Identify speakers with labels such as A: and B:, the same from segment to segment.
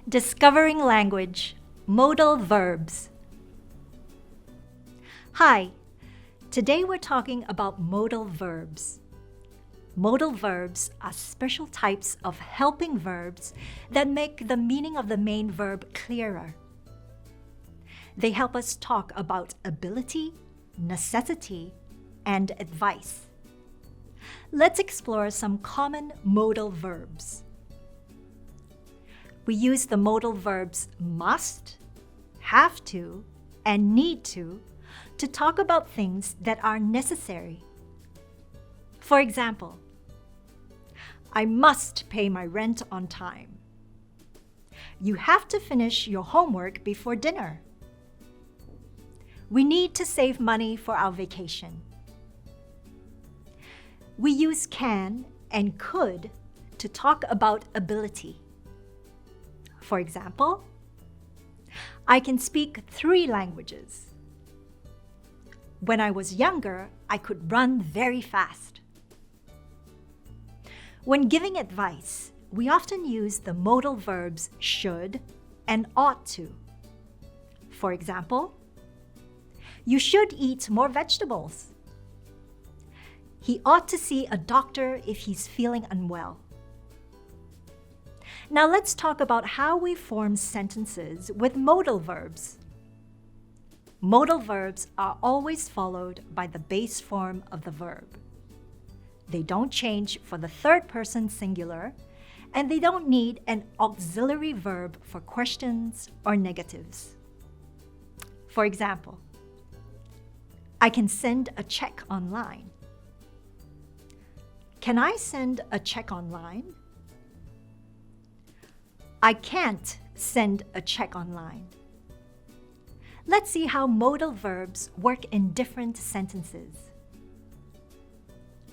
A: Discovering language, modal verbs. Hi, today we're talking about modal verbs. Modal verbs are special types of helping verbs that make the meaning of the main verb clearer. They help us talk about ability, necessity, and advice. Let's explore some common modal verbs. We use the modal verbs must, have to, and need to talk about things that are necessary. For example, I must pay my rent on time. You have to finish your homework before dinner. We need to save money for our vacation. We use can and could to talk about ability. For example, I can speak 3 languages. When I was younger, I could run very fast. When giving advice, we often use the modal verbs should and ought to. For example, you should eat more vegetables. He ought to see a doctor if he's feeling unwell. Now let's talk about how we form sentences with modal verbs. Modal verbs are always followed by the base form of the verb. They don't change for the third person singular, and they don't need an auxiliary verb for questions or negatives. For example, I can send a check online. Can I send a check online? I can't send a check online. Let's see how modal verbs work in different sentences.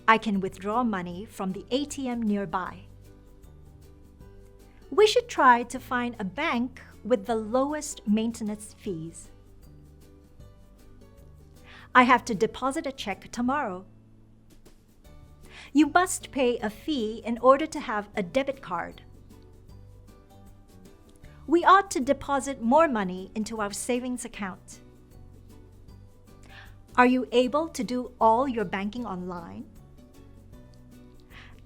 A: I can withdraw money from the ATM nearby. We should try to find a bank with the lowest maintenance fees. I have to deposit a check tomorrow. You must pay a fee in order to have a debit card. We ought to deposit more money into our savings account. Are you able to do all your banking online?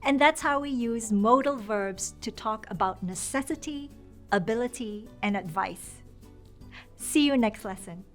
A: And that's how we use modal verbs to talk about necessity, ability, and advice. See you next lesson.